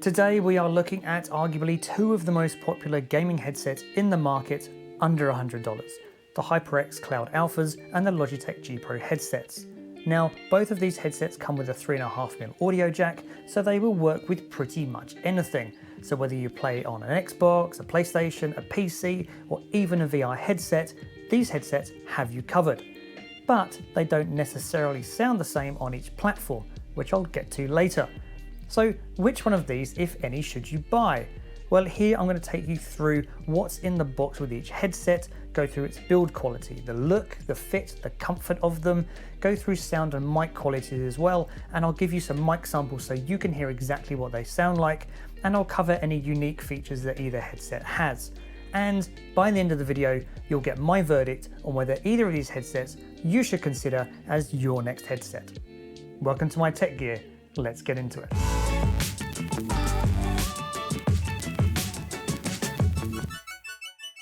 Today we are looking at arguably two of the most popular gaming headsets in the market under $100, the HyperX Cloud Alphas and the Logitech G Pro headsets. Now, both of these headsets come with a 3.5mm audio jack, so they will work with pretty much anything. So whether you play on an Xbox, a PlayStation, a PC, or even a VR headset, these headsets have you covered. But they don't necessarily sound the same on each platform, which I'll get to later. So which one of these, if any, should you buy? Well, here I'm going to take you through what's in the box with each headset, go through its build quality, the look, the fit, the comfort of them, go through sound and mic quality as well, and I'll give you some mic samples so you can hear exactly what they sound like, and I'll cover any unique features that either headset has. And by the end of the video, you'll get my verdict on whether either of these headsets you should consider as your next headset. Welcome to my tech gear. Let's get into it.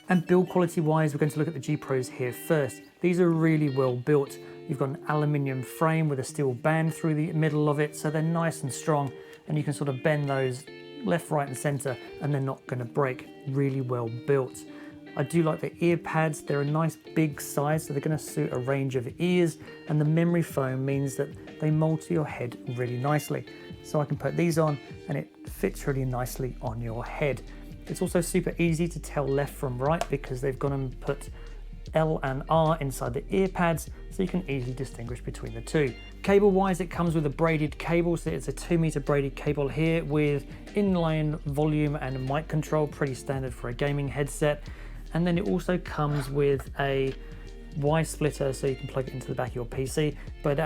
And build quality wise, we're going to look at the G Pros here first. These are really well built. You've got an aluminium frame with a steel band through the middle of it, so they're nice and strong, and you can sort of bend those left, right and center, and they're not going to break. Really well built. I do like the ear pads. They're a nice big size, so they're going to suit a range of ears, and the memory foam means that they mold to your head really nicely. So I can put these on and it fits really nicely on your head. It's also super easy to tell left from right because they've gone and put L and R inside the ear pads, so you can easily distinguish between the two. Cable wise, it comes with a braided cable, so it's a 2-meter braided cable here with inline volume and mic control, pretty standard for a gaming headset. And then it also comes with a Y splitter, so you can plug it into the back of your PC, but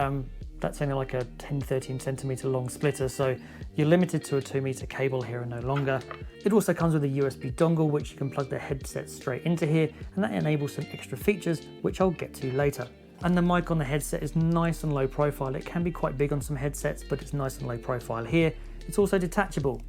that's only like a 10-13 centimeter long splitter, so you're limited to a 2-meter cable here and no longer. It also comes with a USB dongle, which you can plug the headset straight into here, and that enables some extra features, which I'll get to later. And the mic on the headset is nice and low profile. It can be quite big on some headsets, but it's nice and low profile here. It's also detachable.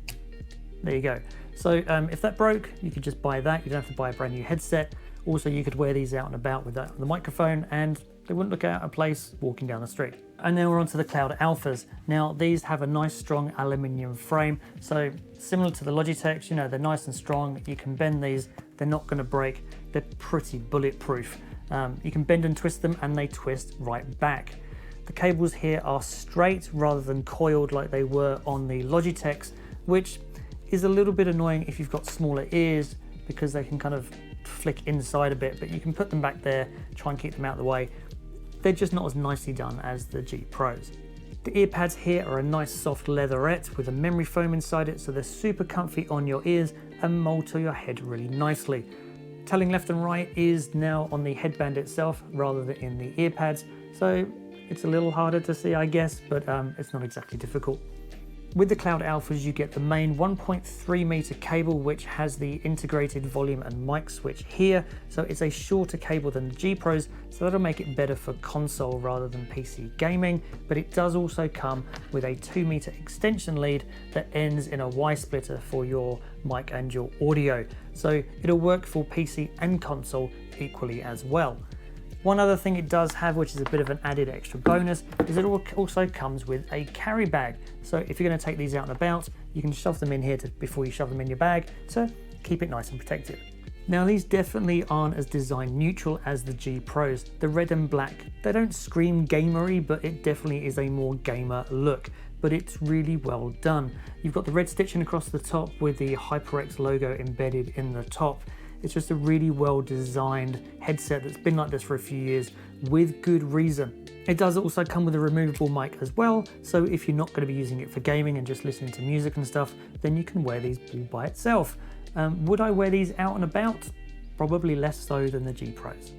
There you go. So if that broke, you could just buy that. You don't have to buy a brand new headset. Also, you could wear these out and about with that on the microphone and they wouldn't look out of place walking down the street. And now we're on to the Cloud Alphas. Now these have a nice strong aluminium frame. So similar to the Logitechs, you know, they're nice and strong. You can bend these, they're not gonna break. They're pretty bulletproof. You can bend and twist them and they twist right back. The cables here are straight rather than coiled like they were on the Logitechs, which is a little bit annoying if you've got smaller ears because they can kind of flick inside a bit, but you can put them back there, try and keep them out of the way. They're just not as nicely done as the G Pros. The ear pads here are a nice soft leatherette with a memory foam inside it, so they're super comfy on your ears and mold to your head really nicely. Telling left and right is now on the headband itself rather than in the ear pads, so it's a little harder to see, I guess, but it's not exactly difficult. With the Cloud Alphas, you get the main 1.3 meter cable, which has the integrated volume and mic switch here. So it's a shorter cable than the G Pros, so that'll make it better for console rather than PC gaming. But it does also come with a 2-meter extension lead that ends in a Y splitter for your mic and your audio. So it'll work for PC and console equally as well. One other thing it does have, which is a bit of an added extra bonus, is it also comes with a carry bag. So if you're going to take these out and about, you can shove them in here before you shove them in your bag to keep it nice and protected. Now these definitely aren't as design neutral as the G Pros. The red and black, they don't scream gamery, but it definitely is a more gamer look. But it's really well done. You've got the red stitching across the top with the HyperX logo embedded in the top. It's just a really well designed headset that's been like this for a few years with good reason. It does also come with a removable mic as well, so if you're not going to be using it for gaming and just listening to music and stuff, then you can wear these all by itself. Would I wear these out and about? Probably less so than the G Pros.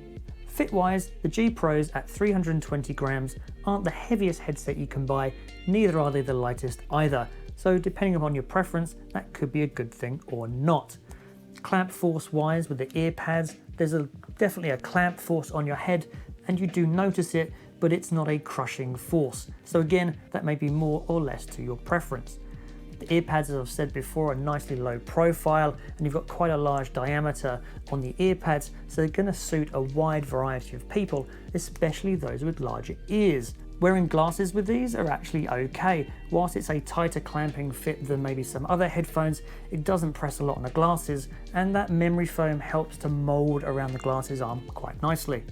Fit wise, the G Pros at 320 grams aren't the heaviest headset you can buy, neither are they the lightest either. So depending upon your preference, that could be a good thing or not. Clamp force wise with the ear pads, there's definitely a clamp force on your head and you do notice it, but it's not a crushing force. So again, that may be more or less to your preference. The ear pads, as I've said before, are nicely low profile and you've got quite a large diameter on the ear pads, so they're going to suit a wide variety of people, especially those with larger ears. Wearing glasses with these are actually okay. Whilst it's a tighter clamping fit than maybe some other headphones, it doesn't press a lot on the glasses, and that memory foam helps to mold around the glasses arm quite nicely.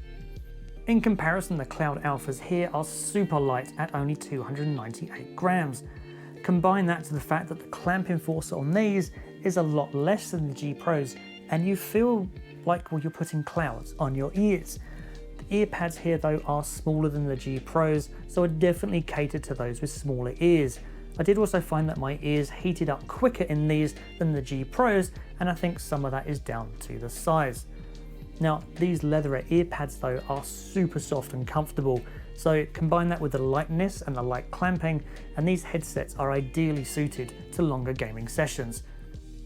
In comparison, the Cloud Alphas here are super light at only 298 grams. Combine that to the fact that the clamping force on these is a lot less than the G Pros, and you feel like you're putting clouds on your ears. The ear pads here though are smaller than the G Pros, so are definitely catered to those with smaller ears. I did also find that my ears heated up quicker in these than the G Pros, and I think some of that is down to the size. Now, these leatherette ear pads though are super soft and comfortable, so combine that with the lightness and the light clamping, and these headsets are ideally suited to longer gaming sessions.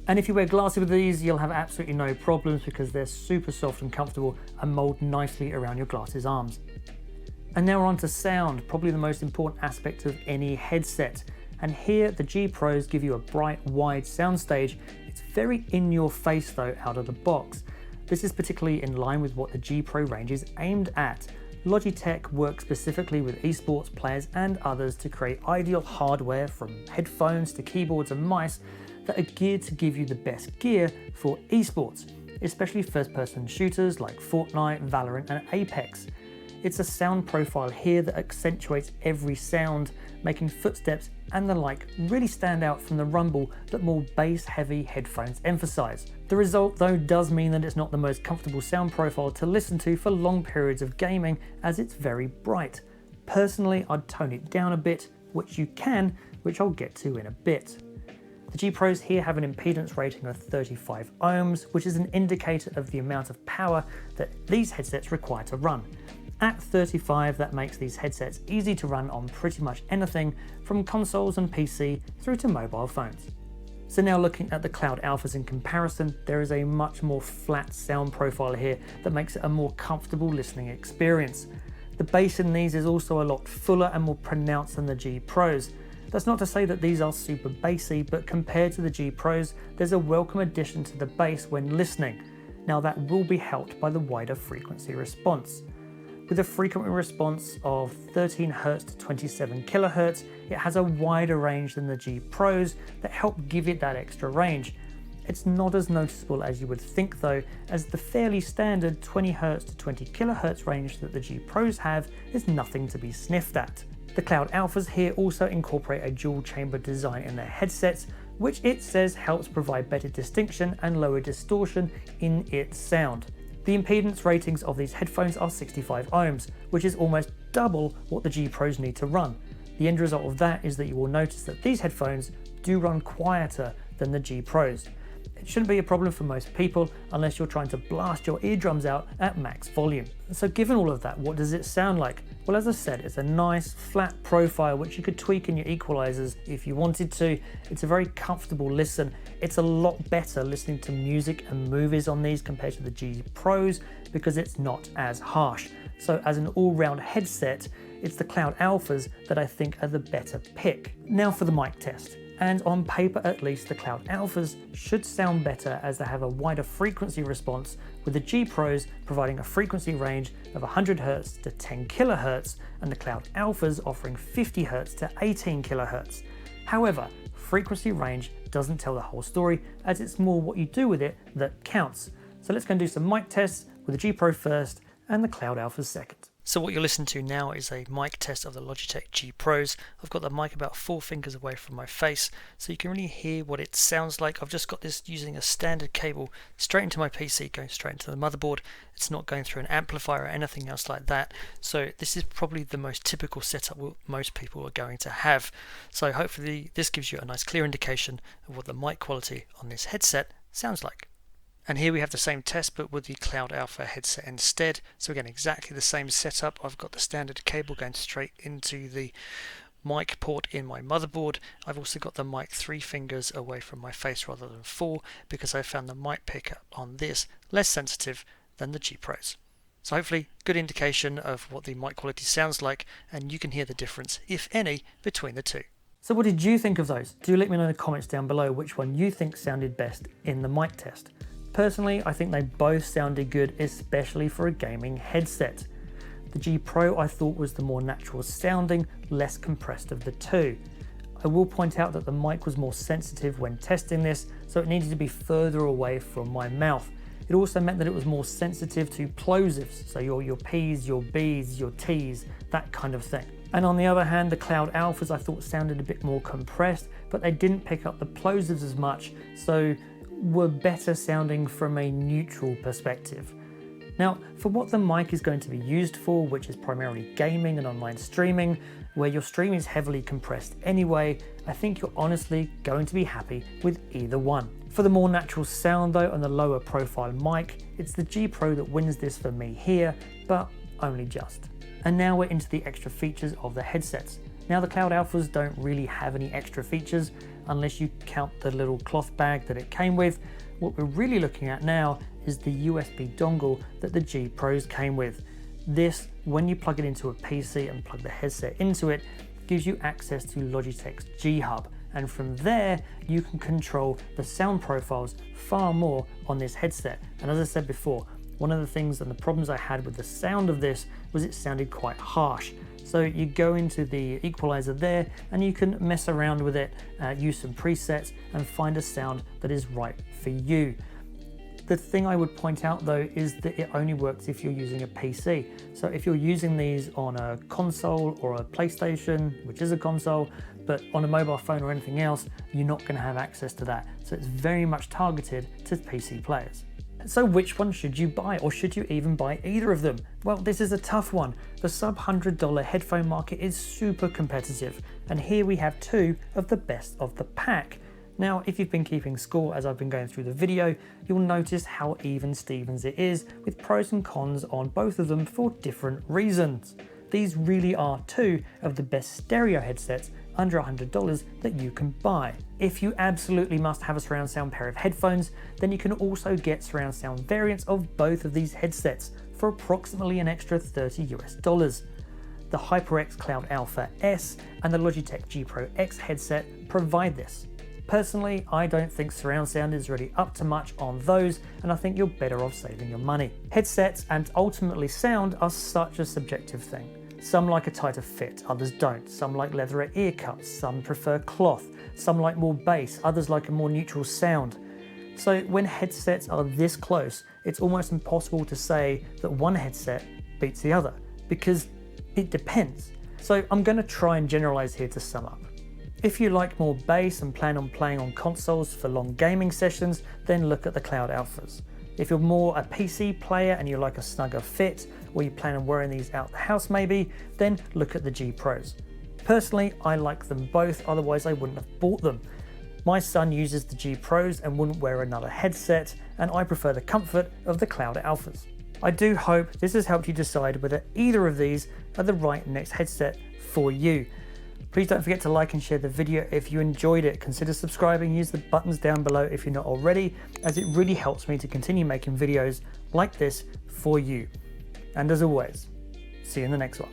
And if you wear glasses with these, you'll have absolutely no problems because they're super soft and comfortable and mold nicely around your glasses arms. And now we're on to sound, probably the most important aspect of any headset. And here the G Pros give you a bright, wide soundstage. It's very in your face though out of the box. This is particularly in line with what the G Pro range is aimed at. Logitech works specifically with esports players and others to create ideal hardware from headphones to keyboards and mice that are geared to give you the best gear for esports, especially first-person shooters like Fortnite, Valorant and Apex. It's a sound profile here that accentuates every sound, making footsteps and the like really stand out from the rumble that more bass-heavy headphones emphasize. The result though does mean that it's not the most comfortable sound profile to listen to for long periods of gaming, as it's very bright. Personally, I'd tone it down a bit, which you can, which I'll get to in a bit. The G Pros here have an impedance rating of 35 ohms, which is an indicator of the amount of power that these headsets require to run. At 35, that makes these headsets easy to run on pretty much anything from consoles and PC through to mobile phones. So now looking at the Cloud Alphas in comparison, there is a much more flat sound profile here that makes it a more comfortable listening experience. The bass in these is also a lot fuller and more pronounced than the G Pros. That's not to say that these are super bassy, but compared to the G Pros, there's a welcome addition to the bass when listening. Now that will be helped by the wider frequency response. With a frequency response of 13 Hz to 27 kHz, it has a wider range than the G Pros that help give it that extra range. It's not as noticeable as you would think though, as the fairly standard 20 Hz to 20 kHz range that the G Pros have is nothing to be sniffed at. The Cloud Alphas here also incorporate a dual chamber design in their headsets, which it says helps provide better distinction and lower distortion in its sound. The impedance ratings of these headphones are 65 ohms, which is almost double what the G Pros need to run. The end result of that is that you will notice that these headphones do run quieter than the G Pros. It shouldn't be a problem for most people unless you're trying to blast your eardrums out at max volume. So given all of that, what does it sound like? Well, as I said, it's a nice flat profile which you could tweak in your equalizers if you wanted to. It's a very comfortable listen. It's a lot better listening to music and movies on these compared to the G Pros because it's not as harsh. So as an all-round headset, it's the Cloud Alphas that I think are the better pick. Now for the mic test. And on paper at least, the Cloud Alphas should sound better as they have a wider frequency response, with the G Pros providing a frequency range of 100 Hz to 10 kHz and the Cloud Alphas offering 50 Hz to 18 kHz. However, frequency range doesn't tell the whole story, as it's more what you do with it that counts. So let's go and do some mic tests with the G Pro first and the Cloud Alphas second. So what you're listening to now is a mic test of the Logitech G Pros. I've got the mic about 4 fingers away from my face, so you can really hear what it sounds like. I've just got this using a standard cable straight into my PC, going straight into the motherboard. It's not going through an amplifier or anything else like that. So this is probably the most typical setup most people are going to have. So hopefully this gives you a nice clear indication of what the mic quality on this headset sounds like. And here we have the same test but with the Cloud Alpha headset instead. So again, exactly the same setup. I've got the standard cable going straight into the mic port in my motherboard. I've also got the mic 3 fingers away from my face rather than 4 because I found the mic pickup on this less sensitive than the G Pros. So hopefully good indication of what the mic quality sounds like, and you can hear the difference, if any, between the two. So what did you think of those? Do let me know in the comments down below which one you think sounded best in the mic test. Personally, I think they both sounded good, especially for a gaming headset. The G Pro I thought was the more natural sounding, less compressed of the two. I will point out that the mic was more sensitive when testing this, so it needed to be further away from my mouth. It also meant that it was more sensitive to plosives, so your P's, your B's, your T's, that kind of thing. And on the other hand, the Cloud Alphas I thought sounded a bit more compressed, but they didn't pick up the plosives as much, so were better sounding from a neutral perspective. Now, for what the mic is going to be used for, which is primarily gaming and online streaming, where your stream is heavily compressed anyway, I think you're honestly going to be happy with either one. For the more natural sound though, and the lower profile mic, it's the G Pro that wins this for me here, but only just. And now we're into the extra features of the headsets. Now the Cloud Alphas don't really have any extra features unless you count the little cloth bag that it came with. What we're really looking at now is the USB dongle that the G Pros came with. This, when you plug it into a PC and plug the headset into it, gives you access to Logitech's G Hub, and from there you can control the sound profiles far more on this headset. And as I said before, one of the things and the problems I had with the sound of this was it sounded quite harsh. So you go into the equalizer there and you can mess around with it, use some presets and find a sound that is right for you. The thing I would point out though is that it only works if you're using a PC. So if you're using these on a console or a PlayStation, which is a console, but on a mobile phone or anything else, you're not going to have access to that. So it's very much targeted to PC players. So which one should you buy, or should you even buy either of them? Well, this is a tough one. The sub $100 headphone market is super competitive, and here we have two of the best of the pack. Now, if you've been keeping score as I've been going through the video, you'll notice how even Stevens it is, with pros and cons on both of them for different reasons. These really are two of the best stereo headsets under $100 that you can buy. If you absolutely must have a surround sound pair of headphones, then you can also get surround sound variants of both of these headsets for approximately an extra $30 US. The HyperX Cloud Alpha S and the Logitech G Pro X headset provide this. Personally, I don't think surround sound is really up to much on those, and I think you're better off saving your money. Headsets and ultimately sound are such a subjective thing. Some like a tighter fit, others don't. Some like leatherette ear cups, some prefer cloth, some like more bass, others like a more neutral sound. So when headsets are this close, it's almost impossible to say that one headset beats the other, because it depends. So I'm going to try and generalize here to sum up. If you like more bass and plan on playing on consoles for long gaming sessions, then look at the Cloud Alphas. If you're more a PC player and you like a snugger fit, or you plan on wearing these out the house maybe, then look at the G Pros. Personally, I like them both, otherwise I wouldn't have bought them. My son uses the G Pros and wouldn't wear another headset, and I prefer the comfort of the Cloud Alphas. I do hope this has helped you decide whether either of these are the right next headset for you. Please don't forget to like and share the video if you enjoyed it. Consider subscribing, use the buttons down below if you're not already, as it really helps me to continue making videos like this for you. And as always, see you in the next one.